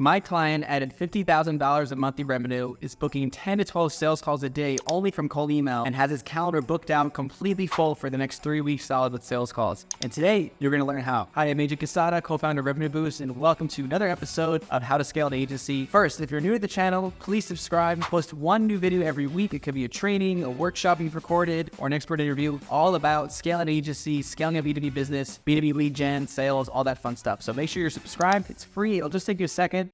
My client added $50,000 of monthly revenue, is booking 10 to 12 sales calls a day only from cold email, and has his calendar booked out completely full for the next 3 weeks solid with sales calls. And today, you're going to learn how. Hi, I'm Majid Casada, co-founder of Revenue Boost, and welcome to another episode of How to Scale an Agency. First, if you're new to the channel, please subscribe. We post one new video every week. It could be a training, a workshop you've recorded, or an expert interview, all about scaling an agency, scaling a B2B business, B2B lead gen, sales, all that fun stuff. So make sure you're subscribed. It's free. It'll just take you a second.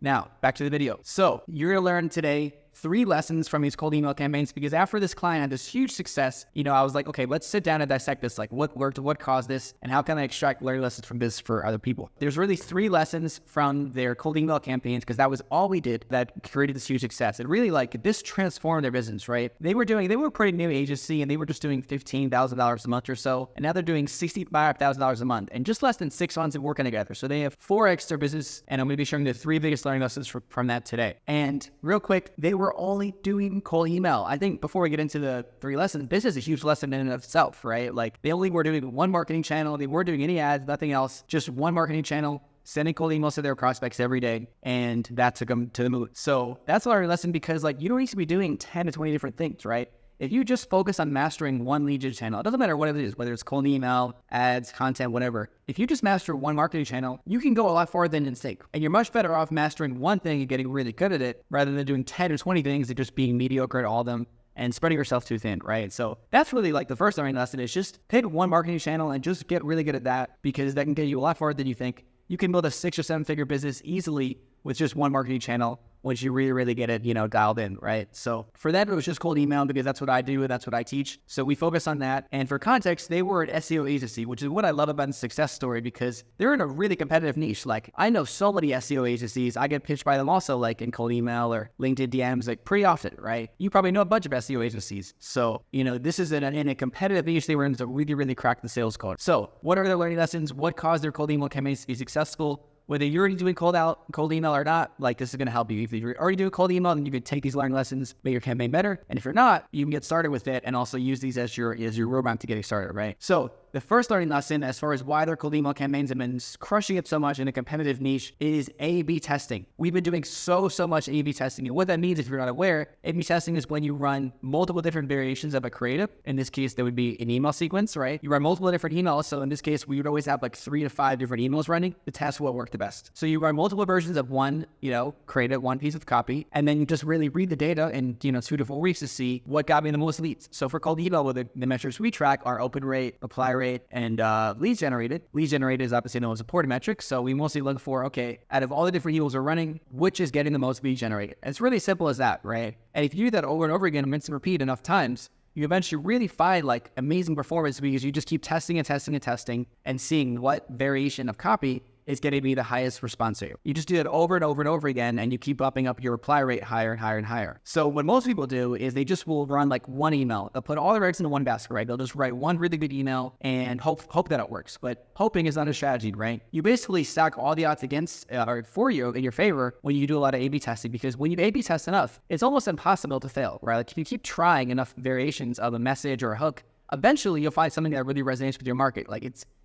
Now, back to the video. So you're gonna learn today 3 lessons from these cold email campaigns, because after this client had this huge success, I was like, okay, let's sit down and dissect this. Like, what worked, what caused this, and how can I extract learning lessons from this for other people? There's really 3 lessons from their cold email campaigns, because that was all we did that created this huge success. It really, this transformed their business, right? They were a pretty new agency, and they were just doing $15,000 a month or so, and now they're doing $65,000 a month, and just less than 6 months of working together. So they have 4x their business, and I'm gonna be sharing the 3 biggest learning lessons from that today. And real quick, they were only doing cold email. I think before we get into the 3 lessons, this is a huge lesson in and of itself, right? They only were doing one marketing channel. They weren't doing any ads, nothing else, just one marketing channel, sending cold emails to their prospects every day, and that took them to the moon. So that's a learning lesson, because you don't need to be doing 10 to 20 different things, right? If you just focus on mastering one lead gen channel, it doesn't matter what it is, whether it's cold email, ads, content, whatever. If you just master one marketing channel, you can go a lot farther than in stake. And you're much better off mastering one thing and getting really good at it, rather than doing 10 or 20 things and just being mediocre at all of them and spreading yourself too thin, right? So that's really the first learning lesson, is just pick one marketing channel and just get really good at that, because that can get you a lot farther than you think. You can build a 6 or 7 figure business easily with just one marketing channel once you really, really get it, dialed in, right? So for that, it was just cold email, because that's what I do and that's what I teach. So we focus on that. And for context, they were an SEO agency, which is what I love about the success story, because they're in a really competitive niche. I know so many SEO agencies. I get pitched by them also, in cold email or LinkedIn DMs, pretty often, right? You probably know a bunch of SEO agencies. So, this is in a competitive niche they were in to really, really crack the sales code. So what are their learning lessons? What caused their cold email campaigns to be successful? Whether you're already doing cold email or not, this is going to help you. If you're already doing cold email, then you can take these learning lessons, make your campaign better. And if you're not, you can get started with it and also use these as your roadmap to getting started, right? So the first learning lesson, as far as why their cold email campaigns have been crushing it so much in a competitive niche, is A/B testing. We've been doing so much A/B testing. And what that means, if you're not aware, A/B testing is when you run multiple different variations of a creative. In this case, there would be an email sequence, right? You run multiple different emails. So in this case, we would always have 3 to 5 different emails running to test what worked the best. So you run multiple versions of one, creative, one piece of copy, and then you just really read the data in, 2 to 4 weeks to see what got me the most leads. So for cold email, the metrics we track are open rate, reply rate, and leads generated. Leads generated is obviously the most important metric. So we mostly look for, okay, out of all the different emails we're running, which is getting the most leads generated? And it's really simple as that, right? And if you do that over and over again, rinse and repeat enough times, you eventually really find amazing performance, because you just keep testing and testing and testing and seeing what variation of copy is going to be the highest response rate. You just do that over and over and over again, and you keep upping up your reply rate higher and higher and higher. So what most people do is they just will run one email. They'll put all their eggs into one basket, right? They'll just write one really good email and hope that it works. But hoping is not a strategy, right? You basically stack all the odds against or for you in your favor when you do a lot of A/B testing, because when you A/B test enough, it's almost impossible to fail, right? If you keep trying enough variations of a message or a hook, eventually you'll find something that really resonates with your market.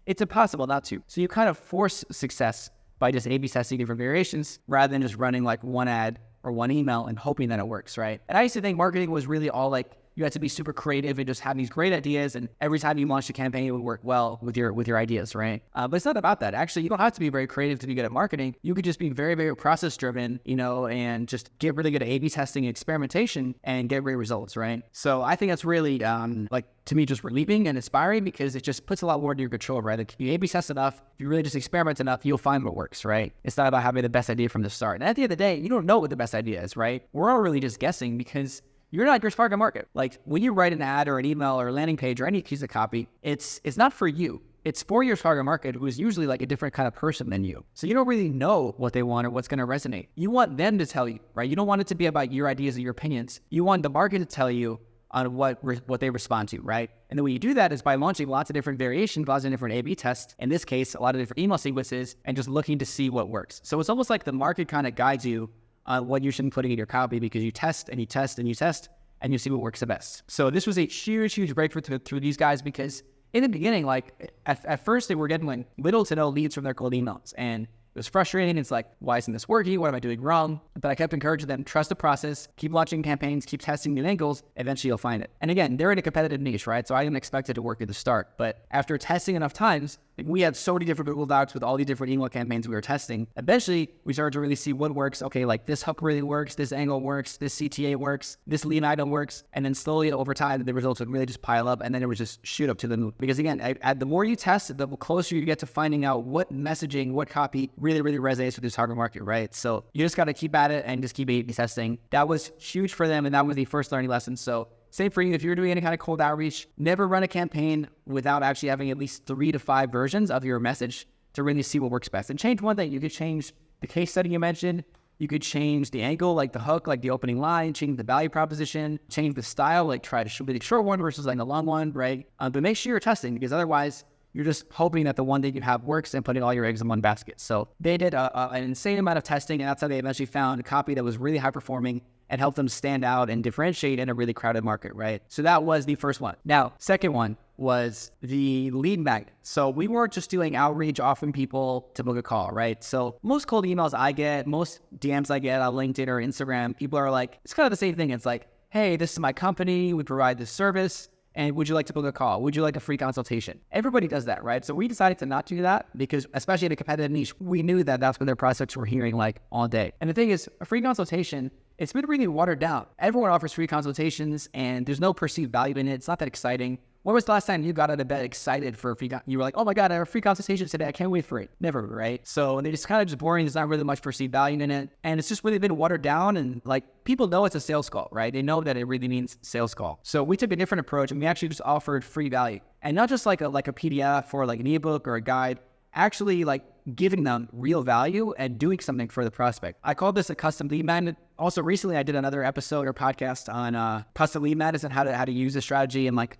It's impossible not to. So you kind of force success by just A/B testing different variations, rather than just running one ad or one email and hoping that it works, right? And I used to think marketing was really all you had to be super creative and just have these great ideas, and every time you launched a campaign, it would work well with your ideas, right? But it's not about that. Actually, you don't have to be very creative to be good at marketing. You could just be very, very process driven, and just get really good at A/B testing and experimentation and get great results, right? So I think that's really to me, just relieving and inspiring, because it just puts a lot more into your control, right? If you A/B test enough, if you really just experiment enough, you'll find what works, right? It's not about having the best idea from the start. And at the end of the day, you don't know what the best idea is, right? We're all really just guessing, because you're not your target market. When you write an ad or an email or a landing page or any piece of copy, it's not for you. It's for your target market, who is usually a different kind of person than you. So you don't really know what they want or what's going to resonate. You want them to tell you, right? You don't want it to be about your ideas or your opinions. You want the market to tell you on what they respond to, right? And the way you do that is by launching lots of different variations, lots of different A/B tests. In this case, a lot of different email sequences, and just looking to see what works. So it's almost like the market kind of guides you on what you should be putting in your copy, because you test and you test and you test, and you see what works the best. So this was a huge, huge breakthrough through these guys, because in the beginning, like at first they were getting like little to no leads from their cold emails, and it was frustrating. It's like, why isn't this working? What am I doing wrong? But I kept encouraging them, trust the process, keep launching campaigns, keep testing new angles. Eventually you'll find it. And again, they're in a competitive niche, right? So I didn't expect it to work at the start. But after testing enough times, we had so many different Google Docs with all these different email campaigns we were testing. Eventually, we started to really see what works. Okay, like this hook really works, this angle works, this CTA works, this lead item works. And then slowly over time, the results would really just pile up, and then it would just shoot up to the moon. Because again, the more you test, the closer you get to finding out what messaging, what copy really, really resonates with your target market, right? So you just got to keep at it and just keep A/B testing. That was huge for them, and that was the first learning lesson. So same for you. If you're doing any kind of cold outreach, never run a campaign without actually having at least 3 to 5 versions of your message to really see what works best. And change one thing. You could change the case study you mentioned. You could change the angle, like the hook, like the opening line, change the value proposition, change the style, like try to shoot a short one versus like a long one, right? But make sure you're testing, because otherwise you're just hoping that the one that you have works and putting all your eggs in one basket. So they did an insane amount of testing, and that's how they eventually found a copy that was really high performing and help them stand out and differentiate in a really crowded market, right? So that was the first one. Now, second one was the lead magnet. So we weren't just doing outreach, offering people to book a call, right? So most cold emails I get, most DMs I get on LinkedIn or Instagram, people are like, it's kind of the same thing. It's like, hey, this is my company, we provide this service, and would you like to book a call? Would you like a free consultation? Everybody does that, right? So we decided to not do that because, especially in a competitive niche, we knew that that's what their prospects were hearing like all day. And the thing is, a free consultation, it's been really watered down. Everyone offers free consultations and there's no perceived value in it. It's not that exciting. When was the last time you got out of bed excited for a free you were like, oh my God, I have a free consultation today. I can't wait for it. Never, right? So they just kind of just boring. There's not really much perceived value in it. And it's just really been watered down. And like people know it's a sales call, right? They know that it really means sales call. So we took a different approach and we actually just offered free value. And not just like a PDF or like an ebook or a guide, actually like giving them real value and doing something for the prospect. I call this a custom lead magnet. Also, recently I did another episode or podcast on custom lead magnets and how to use this strategy, and like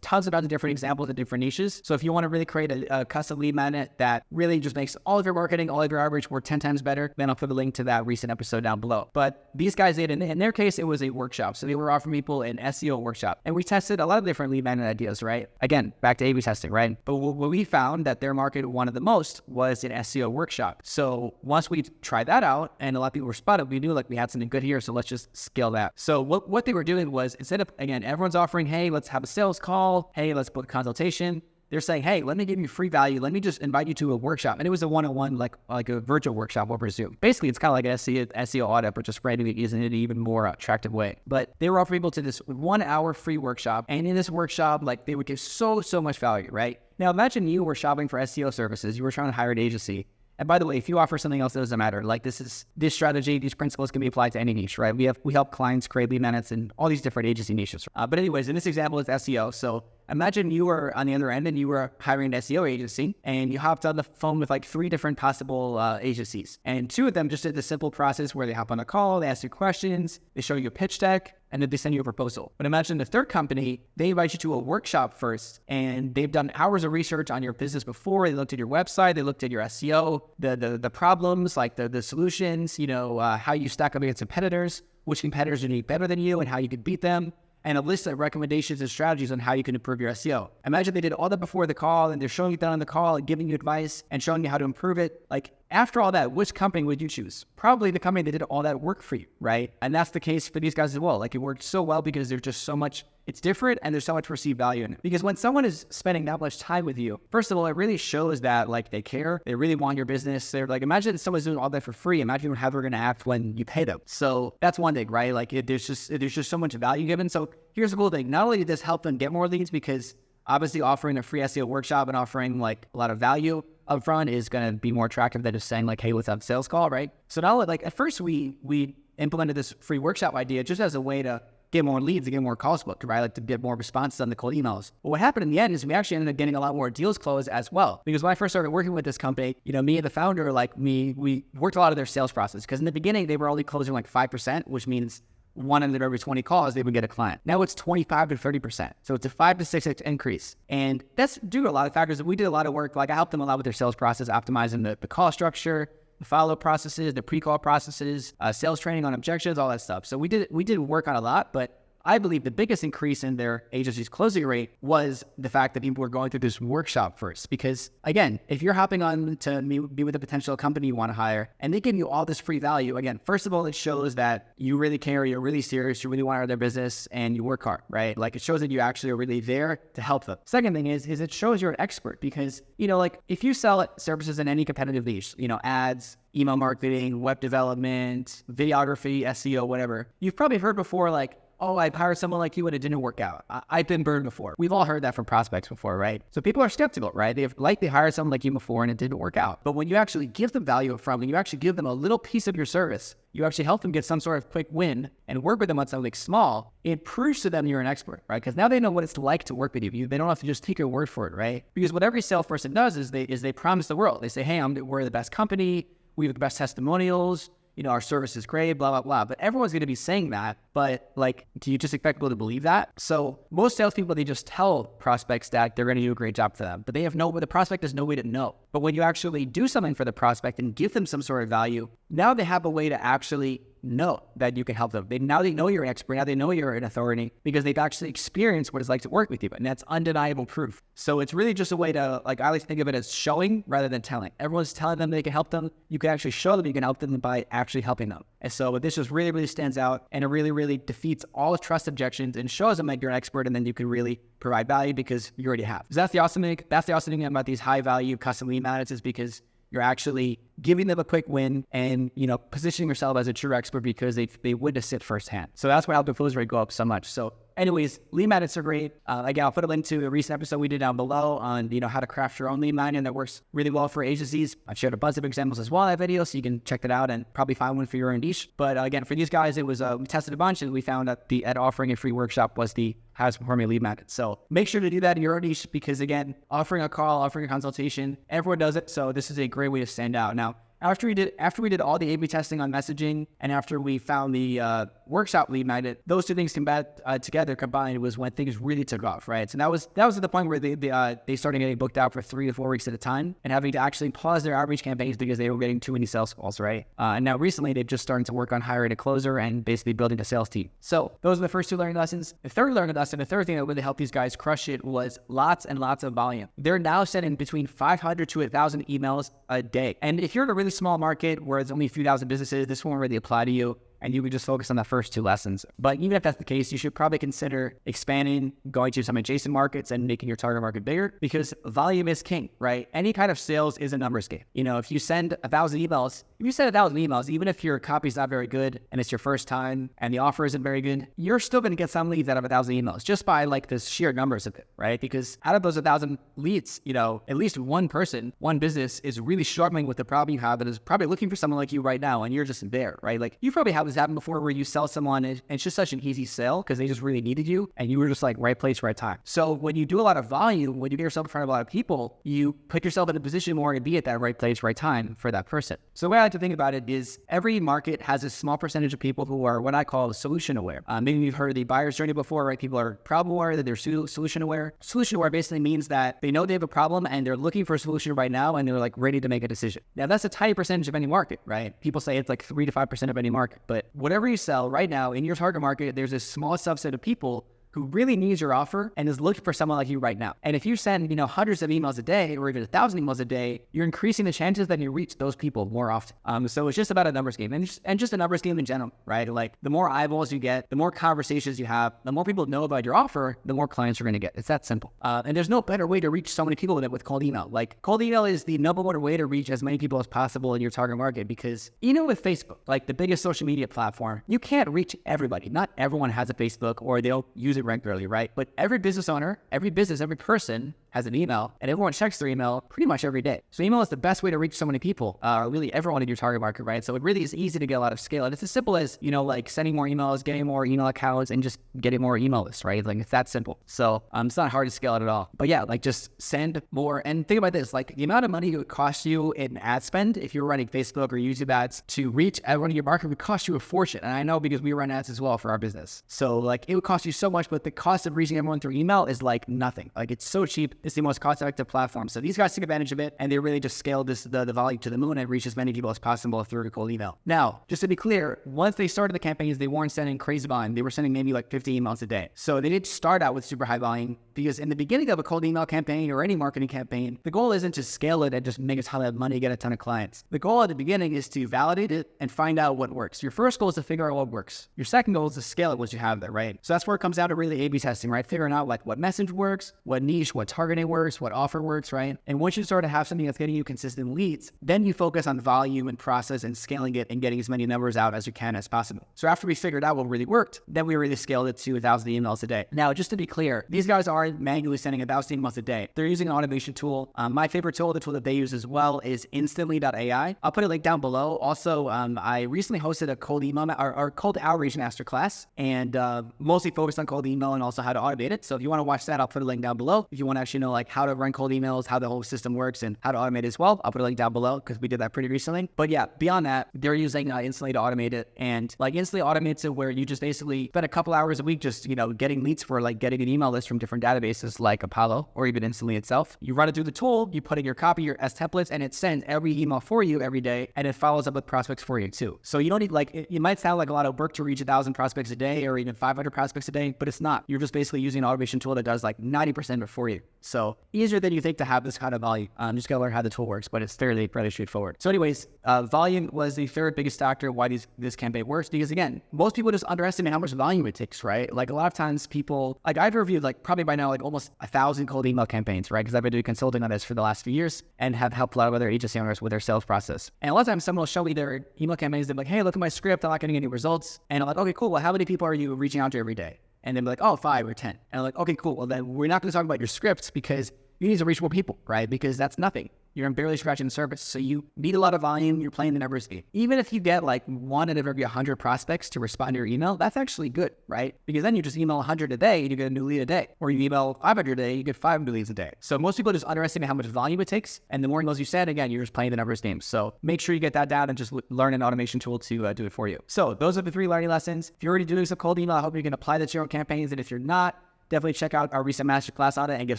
tons of other different examples of different niches. So if you want to really create a custom lead magnet that really just makes all of your marketing, all of your outreach work 10 times better, then I'll put a link to that recent episode down below. But these guys did, in their case, it was a workshop. So they were offering people an SEO workshop, and we tested a lot of different lead magnet ideas, right? Again, back to A/B testing, right? But what we found that their market wanted the most was an SEO workshop. So once we tried that out and a lot of people were spotted, we knew like we had something good here, so let's just scale that. So what they were doing was, instead of, again, everyone's offering, hey, let's have a sales call, hey, let's book a consultation, they're saying, hey, let me give you free value, let me just invite you to a workshop. And it was a one-on-one, like a virtual workshop over Zoom. Basically, it's kind of like an SEO audit, but just framing it in an even more attractive way. But they were offering people to this 1 hour free workshop, and in this workshop, like they would give so much value, right? Now imagine you were shopping for SEO services, you were trying to hire an agency. And by the way, if you offer something else, it doesn't matter. Like this strategy, these principles can be applied to any niche, right? We help clients create lead magnets in all these different agency niches. But anyways, in this example, it's SEO. So imagine you were on the other end and you were hiring an SEO agency, and you hopped on the phone with like 3 different possible agencies. And 2 of them just did the simple process where they hop on a call, they ask you questions, they show you a pitch deck, and then they send you a proposal. But imagine the third company, they invite you to a workshop first, and they've done hours of research on your business before. They looked at your website, they looked at your SEO, the problems, like the solutions, how you stack up against competitors, which competitors are doing better than you and how you could beat them, and a list of recommendations and strategies on how you can improve your SEO. Imagine they did all that before the call, and they're showing you that on the call and giving you advice and showing you how to improve it. Like, after all that, which company would you choose? Probably the company that did all that work for you, right? And that's the case for these guys as well. Like, it worked so well because there's just so much, it's different, and there's so much perceived value in it. Because when someone is spending that much time with you, first of all, it really shows that like they care, they really want your business. They're like, imagine someone's doing all that for free. Imagine how they're gonna act when you pay them. So that's one thing, right? Like there's just so much value given. So here's the cool thing. Not only did this help them get more leads, because obviously offering a free SEO workshop and offering like a lot of value upfront is going to be more attractive than just saying like, hey, let's have a sales call, right? So now, like at first we implemented this free workshop idea just as a way to get more leads, to get more calls booked, right? Like to get more responses on the cold emails. But what happened in the end is we actually ended up getting a lot more deals closed as well. Because when I first started working with this company, me and the founder, we worked a lot of their sales process. Because in the beginning, they were only closing like 5%, which means 1 out of every 20 calls, they would get a client. Now it's 25 to 30%. So it's a 5 to 6x increase. And that's due to a lot of factors. We did a lot of work. Like I helped them a lot with their sales process, optimizing the call structure, the follow-up processes, the pre-call processes, sales training on objections, all that stuff. So we did work on a lot, but I believe the biggest increase in their agency's closing rate was the fact that people were going through this workshop first. Because again, if you're hopping on to be with a potential company you want to hire and they give you all this free value, again, first of all, it shows that you really care, you're really serious, you really want to run their business and you work hard, right? Like it shows that you actually are really there to help them. Second thing is it shows you're an expert because, like if you sell services in any competitive niche, ads, email marketing, web development, videography, SEO, whatever, you've probably heard before like, oh, I've hired someone like you and it didn't work out. I've been burned before. We've all heard that from prospects before, right? So people are skeptical, right? They hired someone like you before and it didn't work out. But when you actually give them value up front, when you actually give them a little piece of your service, you actually help them get some sort of quick win and work with them on something small, it proves to them you're an expert, right? Because now they know what it's like to work with you. They don't have to just take your word for it, right? Because what every salesperson does is they promise the world. They say, hey, we're the best company. We have the best testimonials. Our service is great, blah, blah, blah. But everyone's going to be saying that. But do you just expect people to believe that? So most salespeople, they just tell prospects that they're going to do a great job for them. But the prospect has no way to know. But when you actually do something for the prospect and give them some sort of value, now they have a way to actually know that you can help them. Now they know you're an expert. Now they know you're an authority because they've actually experienced what it's like to work with you. And that's undeniable proof. So it's really just a way to, I like to think of it as showing rather than telling. Everyone's telling them they can help them. You can actually show them you can help them by actually helping them. And so this just really, really stands out and it really, really defeats all trust objections and shows them that you're an expert and then you can really provide value because you already have. So that's the awesome thing about these high value custom lead magnets is because you're actually giving them a quick win and, positioning yourself as a true expert because they witnessed it firsthand. So that's why help their close rate go up so much. So anyways, lead magnets are great. Again, I'll put a link to a recent episode we did down below on, how to craft your own lead magnet that works really well for agencies. I've shared a bunch of examples as well in that video, so you can check that out and probably find one for your own niche. But again, for these guys, it was, we tested a bunch and we found that offering a free workshop was the highest performing lead magnet. So make sure to do that in your own niche because again, offering a call, offering a consultation, everyone does it. So this is a great way to stand out. Now, after we did all the A/B testing on messaging, and after we found the workshop lead magnet, those two things combined was when things really took off, right? So that was at the point where they started getting booked out for 3 to 4 weeks at a time and having to actually pause their outreach campaigns because they were getting too many sales calls, right? And now recently they've just started to work on hiring a closer and basically building a sales team. So those are the first two learning lessons. The third learning lesson, the third thing that really helped these guys crush it was lots and lots of volume. They're now sending between 500 to 1,000 emails a day. And if you're in a really small market where it's only a few thousand businesses, this won't really apply to you. And you can just focus on the first two lessons. But even if that's the case, you should probably consider expanding, going to some adjacent markets and making your target market bigger because volume is king, right? Any kind of sales is a numbers game. If you send 1,000 emails, even if your copy's not very good and it's your first time and the offer isn't very good, you're still going to get some leads out of 1,000 emails just by the sheer numbers of it, right? Because out of those 1,000 leads, at least one person, one business is really struggling with the problem you have and is probably looking for someone like you right now and you're just there, right? You probably have this happen before where you sell someone and it's just such an easy sale because they just really needed you and you were just right place, right time. So when you do a lot of volume, when you get yourself in front of a lot of people, you put yourself in a position more to be at that right place, right time for that person. So the way I like to think about it is every market has a small percentage of people who are what I call solution aware. Maybe you've heard of the buyer's journey before, right? People are problem aware, that they're solution aware. Solution aware basically means that they know they have a problem and they're looking for a solution right now and they're ready to make a decision. Now that's a tiny percentage of any market, right? People say it's 3 to 5% of any market, but whatever you sell right now in your target market, there's a small subset of people who really needs your offer and is looking for someone like you right now. And if you send, hundreds of emails a day or even 1,000 emails a day, you're increasing the chances that you reach those people more often. So it's just about a numbers game and just a numbers game in general, right? The more eyeballs you get, the more conversations you have, the more people know about your offer, the more clients you're going to get. It's that simple. And there's no better way to reach so many people than with cold email. Cold email is the number one way to reach as many people as possible in your target market because with Facebook, the biggest social media platform, you can't reach everybody. Not everyone has a Facebook or they'll use it regularly, right? But every business owner, every person has an email and everyone checks their email pretty much every day. So email is the best way to reach so many people, really everyone in your target market, right? So it really is easy to get a lot of scale. And it's as simple as, sending more emails, getting more email accounts and just getting more email lists, right? It's that simple. So it's not hard to scale it at all. But yeah, just send more. And think about this, the amount of money it would cost you in ad spend if you were running Facebook or YouTube ads to reach everyone in your market would cost you a fortune. And I know because we run ads as well for our business. So it would cost you so much, but the cost of reaching everyone through email is nothing. It's so cheap. It's the most cost-effective platform. So these guys took advantage of it, and they really just scaled the volume to the moon and reached as many people as possible through a cold email. Now, just to be clear, once they started the campaigns, they weren't sending crazy volume. They were sending maybe like 50 emails a day. So they didn't start out with super high volume, because in the beginning of a cold email campaign or any marketing campaign, the goal isn't to scale it and just make a ton of money, get a ton of clients. The goal at the beginning is to validate it and find out what works. Your first goal is to figure out what works. Your second goal is to scale it once you have that, right? So that's where it comes down to really A/B testing, right? Figuring out like what message works, what niche, what targeting works, what offer works, right? And once you start to have something that's getting you consistent leads, then you focus on volume and process and scaling it and getting as many numbers out as you can as possible. So after we figured out what really worked, then we really scaled it to 1,000 emails a day. Now, just to be clear, these guys aren't manually sending 1,000 emails a day. They're using an automation tool. My favorite tool, the tool that they use as well, is instantly.ai. I'll put a link down below. Also, I recently hosted a cold email or cold outreach masterclass, and mostly focused on cold email and also how to automate it. So if you want to watch that, I'll put a link down below. If you want to actually know like how to run cold emails, how the whole system works, and how to automate it as well, I'll put a link down below because we did that pretty recently. But yeah, beyond that, they're using Instantly to automate it, and like Instantly automates it where you just basically spend a couple hours a week just getting leads for like getting an email list from different databases like Apollo or even Instantly itself. You run it through the tool, you put in your copy, your S templates, and it sends every email for you every day, and it follows up with prospects for you too. So you don't need it might sound like a lot of work to reach 1,000 prospects a day or even 500 prospects a day, but it's not. You're just basically using an automation tool that does like 90% of it for you. So easier than you think to have this kind of volume. Just gotta learn how the tool works, but it's fairly straightforward. So anyways, volume was the third biggest factor why this campaign works, because again, most people just underestimate how much volume it takes, right? Like a lot of times people, like I've reviewed like probably by now like almost 1,000 cold email campaigns, right? Because I've been doing consulting on this for the last few years and have helped a lot of other agency owners with their sales process. And a lot of times someone will show me their email campaigns. They're like, hey, look at my script. I'm not getting any results. And I'm like, okay, cool. Well, how many people are you reaching out to every day? And they're like, oh, 5 or 10. And I'm like, okay, cool. Well, then we're not going to talk about your scripts because you need to reach more people, right? Because that's nothing. You're barely scratching the surface. So you need a lot of volume. You're playing the numbers game. Even if you get like 1 out of every 100 prospects to respond to your email, that's actually good, right? Because then you just email 100 a day and you get a new lead a day. Or you email 500 a day, you get 5 new leads a day. So most people just underestimate how much volume it takes. And the more emails you send, again, you're just playing the numbers game. So make sure you get that down and just learn an automation tool to do it for you. So those are the 3 learning lessons. If you're already doing some cold email, I hope you can apply that to your own campaigns. And if you're not, definitely check out our recent masterclass on it and get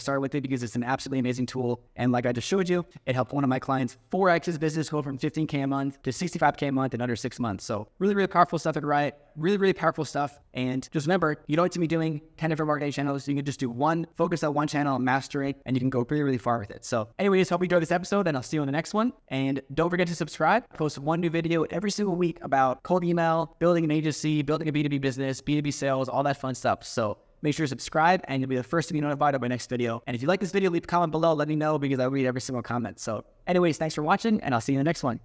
started with it because it's an absolutely amazing tool. And like I just showed you, it helped one of my clients 4x his business go from 15K a month to 65K a month in under 6 months. So really, really powerful stuff to write. Really powerful stuff. And just remember, you don't need to be doing 10 different marketing channels. You can just do one, focus on one channel, master it, and you can go really far with it. So anyways, hope you enjoyed this episode and I'll see you in the next one. And don't forget to subscribe. I post one new video every single week about cold email, building an agency, building a B2B business, B2B sales, all that fun stuff. So make sure to subscribe and you'll be the first to be notified of my next video. And if you like this video, leave a comment below. Let me know because I read every single comment. So anyways, thanks for watching and I'll see you in the next one.